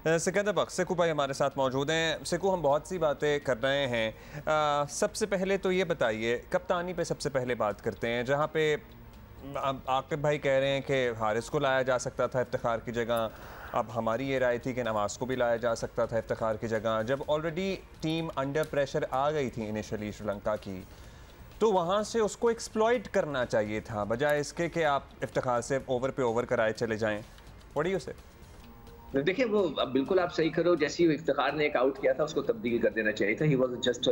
सिकंदर बख्श सिकू भाई हमारे साथ मौजूद हैं। सिकू, हम बहुत सी बातें कर रहे हैं। सबसे पहले तो ये बताइए, कप्तानी पे सबसे पहले बात करते हैं, जहाँ पे आकिब भाई कह रहे हैं कि हारिस को लाया जा सकता था इफ्तिखार की जगह। अब हमारी ये राय थी कि नवाज़ को भी लाया जा सकता था इफ्तिखार की जगह। जब ऑलरेडी टीम अंडर प्रेशर आ गई थी इनिशियली श्रीलंका की, तो वहाँ से उसको एक्सप्लॉइट करना चाहिए था, बजाय इसके कि आप इफ्तिखार से ओवर पे ओवर कराए चले जाएं। व्हाट डू यू से? देखिए, वो अब बिल्कुल आप सही करो। जैसे ही इफ्तिखार ने एक आउट किया था, उसको तब्दील कर देना चाहिए था। He was just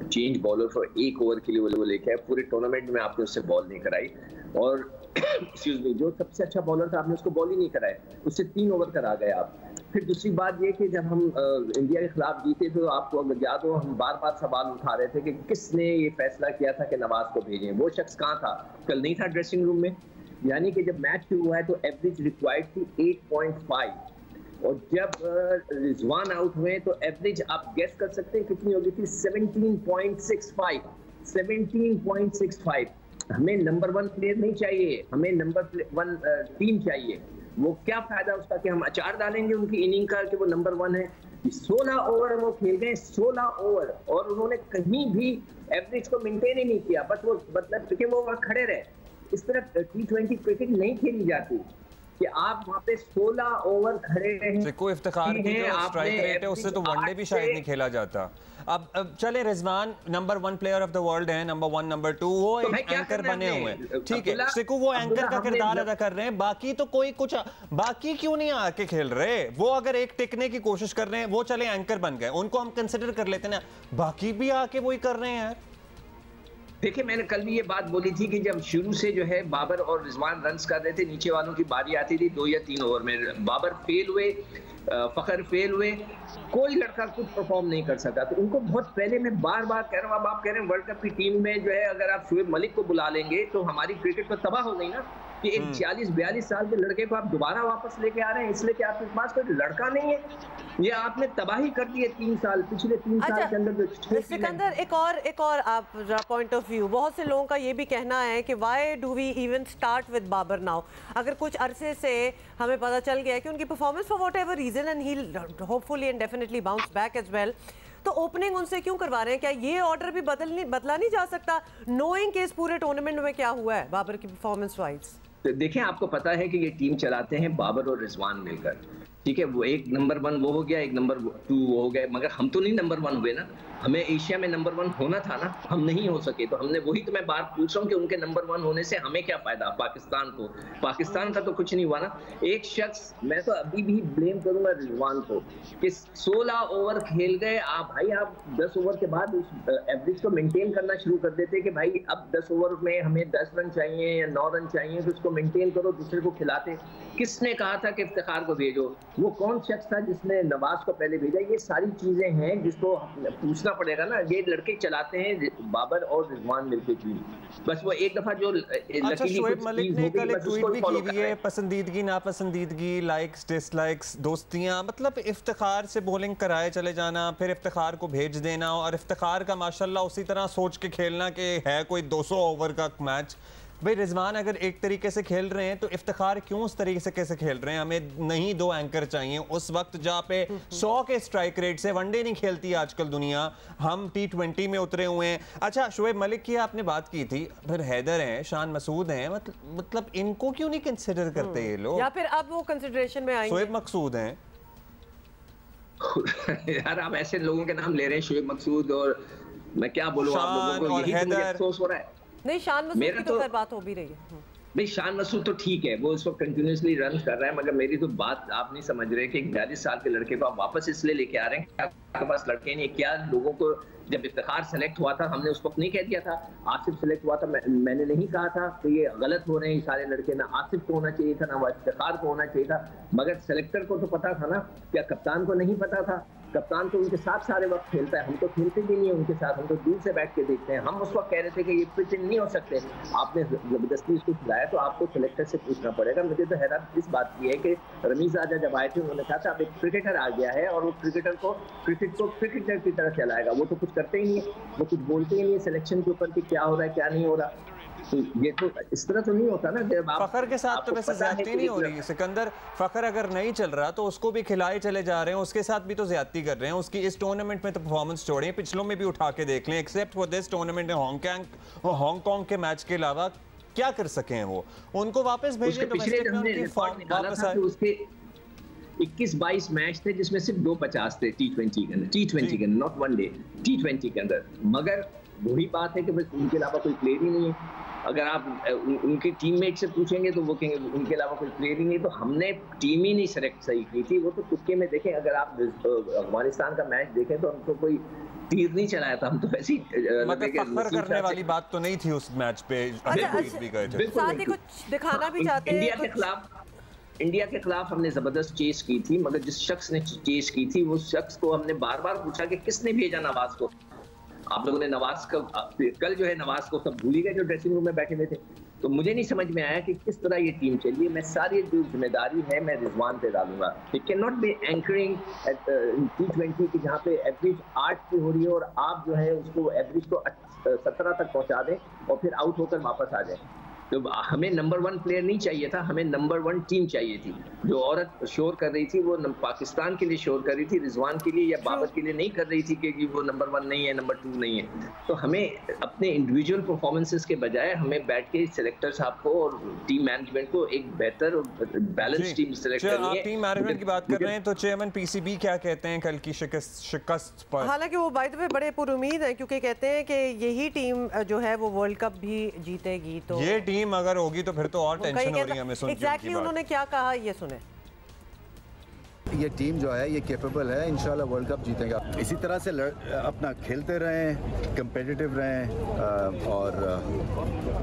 change bowler for एक ओवर के लिए वो लेके आए। पूरे टूर्नामेंट में आपने उससे बॉल नहीं कराई, और एक्सक्यूज मी, जो सबसे अच्छा बॉलर था आपने उसको बॉल ही नहीं कराया, उससे 3 ओवर करा गए आप। फिर दूसरी बात ये कि जब हम इंडिया के खिलाफ जीते तो आपको अगर याद हो, हम बार बार सवाल उठा रहे थे कि किसने ये फैसला किया था कि नवाज को भेजें। वो शख्स कहाँ था? कल नहीं था ड्रेसिंग रूम में। यानी कि जब मैच शुरू हुआ है तो एवरेज रिक्वायर्ड थी 8.5, और जब रिजवान आउट हुए तो एवरेज आप गेस कर सकते हैं कितनी होगी थी? 17.65। 17.65। हमें नंबर 1 प्लेयर नहीं चाहिए, हमें नंबर 1 टीम चाहिए। वो क्या फायदा उसका कि हम अचार डालेंगे उनकी इनिंग का कि वो नंबर 1 है। 16 ओवर वो खेल गए, 16 ओवर, और उन्होंने कहीं भी एवरेज को मेंटेन ही नहीं किया। बस वो मतलब कि वो खड़े रहे। इस तरह T20 क्रिकेट नहीं खेली जाती कि आप वहाँ पे 16 ओवर खड़े रहे। कोई इफ्तिखार की जो स्ट्राइक रेट है उससे तो वनडे भी शायद नहीं खेला जाता। अब चले, Rizwan number 1 player of the world है, नंबर 1 नंबर 2, वो तो एक एंकर बने हुए हैं, ठीक है। सिकू वो एंकर का किरदार अदा कर रहे हैं, बाकी तो कोई कुछ, बाकी क्यों नहीं आके खेल रहे? वो अगर एक टिकने की कोशिश कर रहे हैं, वो चले एंकर बन गए, उनको हम कंसिडर कर लेते ना, बाकी भी आके वही कर रहे हैं यार। देखिए, मैंने कल भी ये बात बोली थी कि जब शुरू से जो है बाबर और रिजवान रन्स कर रहे थे, नीचे वालों की बारी आती थी 2 या 3 ओवर में। बाबर फेल हुए, फखर फेल हुए, कोई लड़का कुछ परफॉर्म नहीं कर सका। तो उनको बहुत पहले मैं बार बार कह रहा हूँ, अब आप कह रहे हैं वर्ल्ड कप की टीम में जो है अगर आप शुएब मलिक को बुला लेंगे तो हमारी क्रिकेट तो तबाह हो गई ना। कि एक 40-42 साल के लड़के को आप दोबारा वापस लेके आ रहे हैं इसलिए कि आपके पास कोई लड़का नहीं है। ये आपने तबाही कर दी है 3 साल, पिछले 3 साल के अंदर। सिकंदर, एक और आप पॉइंट ऑफ व्यू, बहुत से लोगों का ये भी कहना है कि why do we even start with Babar now? अगर कुछ अरसे से हमें पता चल गया कि उनकी performance for whatever reason and he hopefully and definitely bounce back as well, तो ओपनिंग उनसे क्यों करवा रहे हैं? क्या ये ऑर्डर भी बदला नहीं जा सकता, नोइंग कि इस पूरे टूर्नामेंट में क्या हुआ है बाबर की परफॉर्मेंस वाइज? देखिए, आपको पता है कि ये टीम चलाते हैं बाबर और रिजवान मिलकर, ठीक है। वो एक नंबर 1 वो हो गया, एक नंबर 2 वो हो गया, मगर हम तो नहीं नंबर 1 हुए ना। हमें एशिया में नंबर 1 होना था ना, हम नहीं हो सके। तो हमने वही तो मैं बात पूछ रहा हूँ कि उनके नंबर 1 होने से हमें क्या फायदा? पाकिस्तान को, पाकिस्तान का तो कुछ नहीं हुआ ना। एक शख्स, मैं तो अभी भी ब्लेम करूंगा रिजवान को कि 16 ओवर खेल गए आप। भाई आप 10 ओवर के बाद उस एवरेज को मेंटेन करना शुरू कर देते कि भाई अब 10 ओवर में हमें 10 रन चाहिए या 9 रन चाहिए, तो उसको मेंटेन करो, दूसरे को खिलाते। किसने कहा था कि इफ्तिखार को भेजो? वो कौन शख्स था जिसने नवाज को पहले भेजा? ये सारी चीजें हैं जिसको पूछना पड़ेगा ना। ये लड़के चलाते हैं बाबर और रिजवान मिलकर टीम। बस वो एक दफा जो अच्छा, शोएब मलिक ने कल एक ट्वीट भी की हुई है, पसंदीदगी नापसंदीदगी, लाइक्स डिसलाइक्स, दोस्तियां, मतलब इफ्तिखार से बॉलिंग कराए चले जाना, फिर इफ्तिखार को भेज देना, और इफ्तिखार का माशाल्लाह उसी तरह सोच के खेलना कि है कोई 200 ओवर का मैच। भाई रिजवान अगर एक तरीके से खेल रहे हैं तो इफ्तिखार क्यों उस तरीके से कैसे खेल रहे हैं? हमें नहीं 2 एंकर चाहिए उस वक्त जहाँ पे 100 के स्ट्राइक रेट से वनडे नहीं खेलती आजकल दुनिया, हम T20 में उतरे हुए हैं। अच्छा, शोएब मलिक की आपने बात की थी, फिर हैदर हैं, शान मसूद हैं, मतलब इनको क्यों नहीं कंसिडर करते ये लोग? या फिर अब वो कंसिडरेशन में आएंगे? शोएब मकसूद हैं यार, आप ऐसे लोगों के नाम ले रहे हैं, शोएब मकसूद, और मैं क्या बोलूं आप लोगों को, यही तो अफसोस हो रहा है। नहीं, शान मसूद की तो बात हो भी रही है। नहीं, शान मसूद तो ठीक है, वो इस वक्त कंटिन्यूसली रन कर रहा है, मगर मेरी तो बात आप नहीं समझ रहे कि 42 साल के लड़के को आप वापस इसलिए लेके आ रहे हैं, आपके पास लड़के नहीं? क्या लोगों को जब इफ्तिखार सेलेक्ट हुआ था हमने उस वक्त नहीं कह दिया था? आसिफ सेलेक्ट हुआ था, मैंने नहीं कहा था तो ये गलत हो रहे हैं सारे लड़के? ना आसिफ को होना चाहिए था, ना इफ्तिखार को होना चाहिए था। मगर सेलेक्टर को तो पता था ना, क्या कप्तान को नहीं पता था? कप्तान तो उनके साथ सारे वक्त खेलता है, हम तो खेलते भी नहीं है उनके साथ, हम तो दूर से बैठ के देखते हैं। हम उस वक्त कह रहे थे कि ये पिच नहीं हो सकते, आपने जबरदस्ती इसको खिलाया, तो आपको सेलेक्टर से पूछना पड़ेगा। मुझे तो हैरान इस बात की है कि रमीज राजा जब आए थे उन्होंने कहा था अब एक क्रिकेटर आ गया है और वो क्रिकेटर को क्रिकेटर की तरह चलाएगा। वो तो कुछ करते ही नहीं है, वो कुछ बोलते ही नहीं है सिलेक्शन के ऊपर कि क्या हो रहा है क्या नहीं हो रहा। तो ये तो इस तरह तो नहीं होता ना। जब आप फखर के साथ तो वैसे ज्यादती नहीं हो रही। सिकंदर फखर अगर नहीं चल रहा तो उसको भी खिलाए चले जा रहे हैं, उसके साथ भी तो ज्यादती कर रहे हैं। उसकी इस टूर्नामेंट में तो परफॉर्मेंस छोड़े, पिछलों में भी उठा के देख लें, except for this tournament Hong Kong के मैच के अलावा क्या कर सके हैं वो? उनको वापस भेजिए डोमेस्टिक में, उनकी फॉर्म वापस आए। उसके 21-22 मैच थे जिसमें सिर्फ 250 थे T20 के अंदर, T20 के अंदर, नॉट वनडे, T20 के अंदर। मगर वही बात है कि बस उनके अलावा कोई प्लेयर ही नहीं है। अगर आप उनके टीममेट से पूछेंगे तो वो कहेंगे उनके अलावा कोई प्लेयर ही नहीं। तो हमने टीम ही नहीं सेलेक्ट सही की थी। वो तो तुक्के में देखें, अगर आप अफगानिस्तान का मैच देखें तो हमको कोई तीर नहीं चलाया था, हम तो ऐसी फखर करने वाली बात तो नहीं थी उस मैच पे। साथ ही कुछ दिखाना भी चाहते हैं। इंडिया के खिलाफ हमने जबरदस्त चेस की थी, मगर जिस शख्स ने चेस की थी वो शख्स को हमने बार बार पूछा कि किसने भेजा नवाज को। आप लोगों ने नवाज का कल जो है नवाज को सब भूल ही गए जो ड्रेसिंग रूम में बैठे हुए थे। तो मुझे नहीं समझ में आया कि किस तरह ये टीम चली है। मैं सारी जो जिम्मेदारी है मैं रिजवान पे डालूंगा। It can not be anchoring T20 की जहाँ पे एवरेज 8 की हो रही है और आप जो है उसको एवरेज को 17 तक पहुंचा दें और फिर आउट होकर वापस आ जाए। तो हमें नंबर 1 प्लेयर नहीं चाहिए था, हमें नंबर 1 टीम चाहिए थी। जो औरत शोर कर रही थी वो पाकिस्तान के लिए शोर कर रही थी, रिजवान के लिए या बाबर के लिए नहीं कर रही थी कि वो नंबर 1 नहीं है, नंबर 2 नहीं है। तो हमें अपने इंडिविजुअल परफॉर्मेंसेस के बजाय हमें बैठ के सिलेक्टर साहब को और टीम मैनेजमेंट को एक बेहतर और बैलेंस टीम सिलेक्ट करनी है। टीम मैनेजमेंट की बात कर रहे हैं तो चेयरमैन पीसीबी क्या कहते हैं कल की शिकस्त पर? हालांकि वो बाय द वे बड़े पुरुमीद हैं क्योंकि कहते हैं कि यही टीम जो है वो वर्ल्ड कप भी जीतेगी। तो ये टीम अगर होगी तो फिर तो और टेंशन हो रही है हमें सुन के। एग्जैक्टली उन्होंने क्या कहा ये सुने। ये टीम जो है ये कैपेबल है, इंशाल्लाह वर्ल्ड कप जीतेगा। इसी तरह से अपना खेलते रहें, कंपेटिटिव रहें और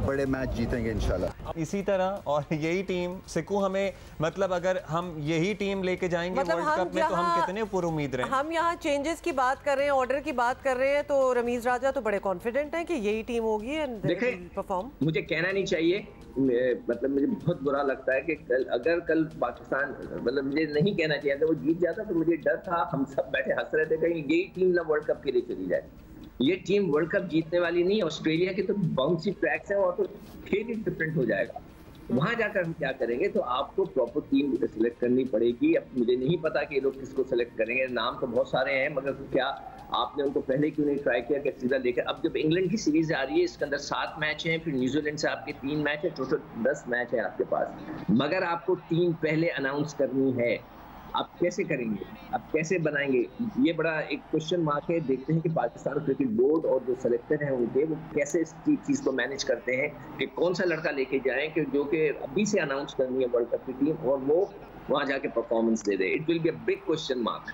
बड़े मैच जीतेंगे इंशाल्लाह। इसी तरह और यही टीम सिकू हमें मतलब अगर हम यही टीम लेके जाएंगे वर्ल्ड कप में तो हम कितने पूरी उम्मीद रहे। हम यहाँ चेंजेस की बात कर रहे हैं, ऑर्डर की बात कर रहे हैं, तो रमीज राजा तो बड़े कॉन्फिडेंट हैं कि यही टीम होगी एंड परफॉर्म। मुझे कहना नहीं चाहिए, मतलब मुझे बहुत बुरा लगता है कि कल पाकिस्तान, मतलब मुझे नहीं कहना चाहिए, अगर वो जीत जाता तो मुझे डर था, हम सब बैठे हंस रहे थे कहीं यही टीम ना वर्ल्ड कप के लिए चली जाए। ये टीम वर्ल्ड कप जीतने वाली नहीं। ऑस्ट्रेलिया के तो बाउंसी ट्रैक्स हैं और तो खेल ही डिफरेंट हो जाएगा। वहां जाकर हम क्या करेंगे, तो आपको प्रॉपर टीम सिलेक्ट करनी पड़ेगी। अब मुझे नहीं पता कि ये लोग किसको सिलेक्ट करेंगे, नाम तो बहुत सारे हैं, मगर क्या आपने उनको पहले क्यों नहीं ट्राई किया कि सीधा लेकर। अब जब इंग्लैंड की सीरीज आ रही है, इसके अंदर 7 मैच हैं, फिर न्यूजीलैंड से आपके 3 मैच है, टोटल 10 मैच है आपके पास, मगर आपको टीम पहले अनाउंस करनी है। आप कैसे करेंगे, आप कैसे बनाएंगे, ये बड़ा एक क्वेश्चन मार्क है। देखते हैं कि पाकिस्तान क्रिकेट बोर्ड और जो सेलेक्टर हैं उनके वो कैसे इस चीज़ को मैनेज करते हैं कि कौन सा लड़का लेके जाएं कि जो कि अभी से अनाउंस करनी है वर्ल्ड कप की टीम और वो वहाँ जाके performance they they. It will be a big question mark.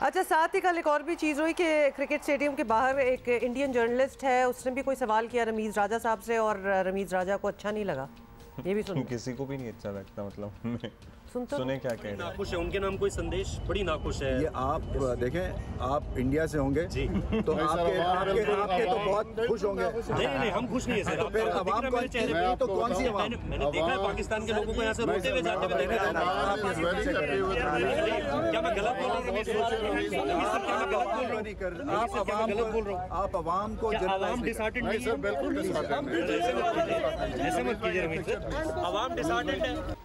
अच्छा, साथ ही कल एक और भी चीज़ हुई कि क्रिकेट स्टेडियम के बाहर एक इंडियन जर्नलिस्ट है, उसने भी कोई सवाल किया रमीज राजा साहब से और रमीज राजा को अच्छा नहीं लगा। ये भी सुन किसी को भी नहीं अच्छा लगता, मतलब सुने क्या कह रहे हैं। नाखुश है, उनके नाम कोई संदेश बड़ी नाखुश है। ये आप देखें, आप इंडिया से होंगे जी, तो आपके तो बहुत खुश होंगे। नहीं, हम खुश नहीं है सर। तो फिर अवाम को तो कौन सी अवाम? मैंने देखा है पाकिस्तान के लोगों को यहाँ से रोते हुए जाते हुए देखा है। क्या मैं गलत बोल रहा हूँ? आप अवाम को अवाम डिसहार्टेंड नहीं है, बिल्कुल ऐसे मत कीजिए रमीज सर, अवाम डिसहार्टेंड है।